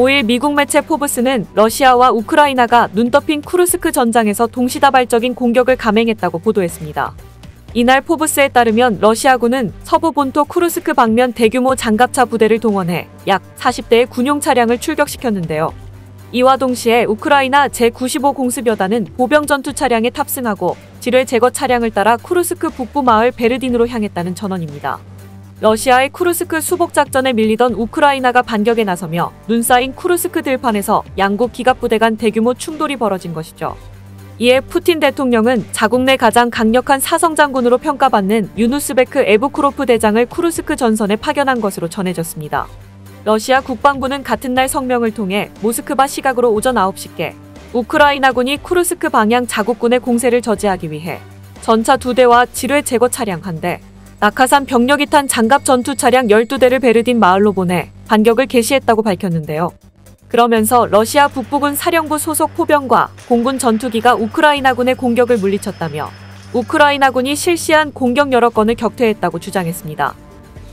5일 미국 매체 포브스는 러시아와 우크라이나가 눈떠핀 쿠르스크 전장에서 동시다발적인 공격을 감행했다고 보도했습니다. 이날 포브스에 따르면 러시아군은 서부 본토 쿠르스크 방면 대규모 장갑차 부대를 동원해 약 40대의 군용 차량을 출격시켰는데요. 이와 동시에 우크라이나 제95 공습여단은 보병 전투 차량에 탑승하고 지뢰 제거 차량을 따라 쿠르스크 북부 마을 베르딘으로 향했다는 전언입니다. 러시아의 쿠르스크 수복 작전에 밀리던 우크라이나가 반격에 나서며 눈 쌓인 쿠르스크 들판에서 양국 기갑부대 간 대규모 충돌이 벌어진 것이죠. 이에 푸틴 대통령은 자국 내 가장 강력한 사성장군으로 평가받는 유누스베크 에부크로프 대장을 쿠르스크 전선에 파견한 것으로 전해졌습니다. 러시아 국방부는 같은 날 성명을 통해 모스크바 시각으로 오전 9시께 우크라이나군이 쿠르스크 방향 자국군의 공세를 저지하기 위해 전차 2대와 지뢰 제거 차량 1대, 낙하산 병력이 탄 장갑 전투 차량 12대를 베르딘 마을로 보내 반격을 개시했다고 밝혔는데요. 그러면서 러시아 북부군 사령부 소속 포병과 공군 전투기가 우크라이나군의 공격을 물리쳤다며 우크라이나군이 실시한 공격 여러 건을 격퇴했다고 주장했습니다.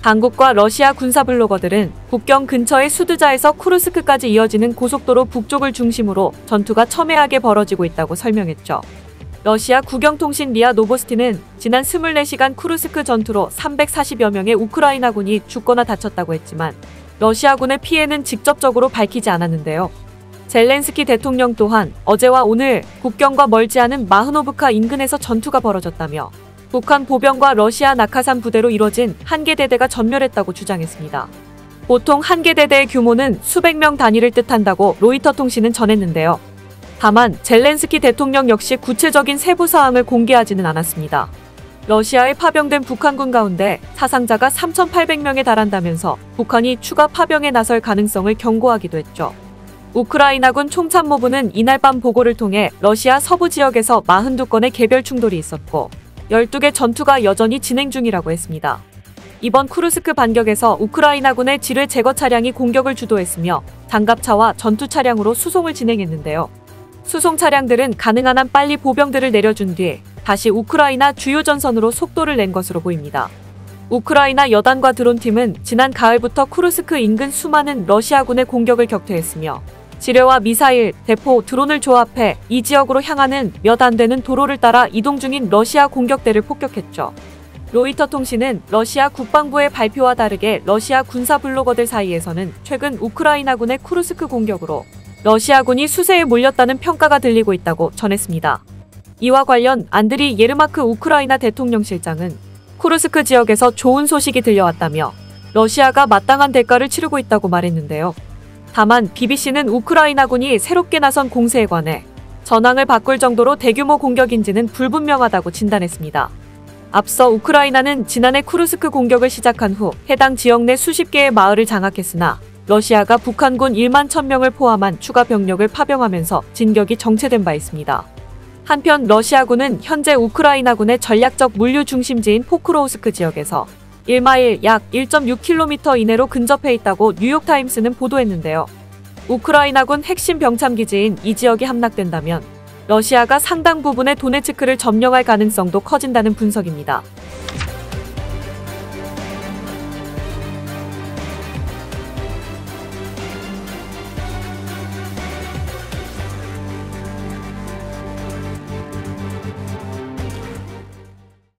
당국과 러시아 군사 블로거들은 국경 근처의 수드자에서 쿠르스크까지 이어지는 고속도로 북쪽을 중심으로 전투가 첨예하게 벌어지고 있다고 설명했죠. 러시아 국영통신 리아 노보스티는 지난 24시간 쿠르스크 전투로 340여 명의 우크라이나군이 죽거나 다쳤다고 했지만 러시아군의 피해는 직접적으로 밝히지 않았는데요. 젤렌스키 대통령 또한 어제와 오늘 국경과 멀지 않은 마흐노브카 인근에서 전투가 벌어졌다며 북한 보병과 러시아 낙하산 부대로 이뤄진 한 개 대대가 전멸했다고 주장했습니다. 보통 한 개 대대의 규모는 수백 명 단위를 뜻한다고 로이터 통신은 전했는데요. 다만 젤렌스키 대통령 역시 구체적인 세부 사항을 공개하지는 않았습니다. 러시아에 파병된 북한군 가운데 사상자가 3,800명에 달한다면서 북한이 추가 파병에 나설 가능성을 경고하기도 했죠. 우크라이나군 총참모부는 이날 밤 보고를 통해 러시아 서부 지역에서 42건의 개별 충돌이 있었고 12개 전투가 여전히 진행 중이라고 했습니다. 이번 쿠르스크 반격에서 우크라이나군의 지뢰 제거 차량이 공격을 주도했으며 장갑차와 전투 차량으로 수송을 진행했는데요. 수송 차량들은 가능한 한 빨리 보병들을 내려준 뒤 다시 우크라이나 주요 전선으로 속도를 낸 것으로 보입니다. 우크라이나 여단과 드론팀은 지난 가을부터 쿠르스크 인근 수많은 러시아군의 공격을 격퇴했으며 지뢰와 미사일, 대포, 드론을 조합해 이 지역으로 향하는 몇 안 되는 도로를 따라 이동 중인 러시아 공격대를 폭격했죠. 로이터 통신은 러시아 국방부의 발표와 다르게 러시아 군사 블로거들 사이에서는 최근 우크라이나군의 쿠르스크 공격으로 러시아군이 수세에 몰렸다는 평가가 들리고 있다고 전했습니다. 이와 관련 안드리 예르마크 우크라이나 대통령실장은 쿠르스크 지역에서 좋은 소식이 들려왔다며 러시아가 마땅한 대가를 치르고 있다고 말했는데요. 다만 BBC는 우크라이나군이 새롭게 나선 공세에 관해 전황을 바꿀 정도로 대규모 공격인지는 불분명하다고 진단했습니다. 앞서 우크라이나는 지난해 쿠르스크 공격을 시작한 후 해당 지역 내 수십 개의 마을을 장악했으나 러시아가 북한군 1만 1,000명을 포함한 추가 병력을 파병하면서 진격이 정체된 바 있습니다. 한편 러시아군은 현재 우크라이나군의 전략적 물류 중심지인 포크로우스크 지역에서 1마일 약 1.6km 이내로 근접해 있다고 뉴욕타임스는 보도했는데요. 우크라이나군 핵심 병참기지인 이 지역이 함락된다면 러시아가 상당 부분의 도네츠크를 점령할 가능성도 커진다는 분석입니다.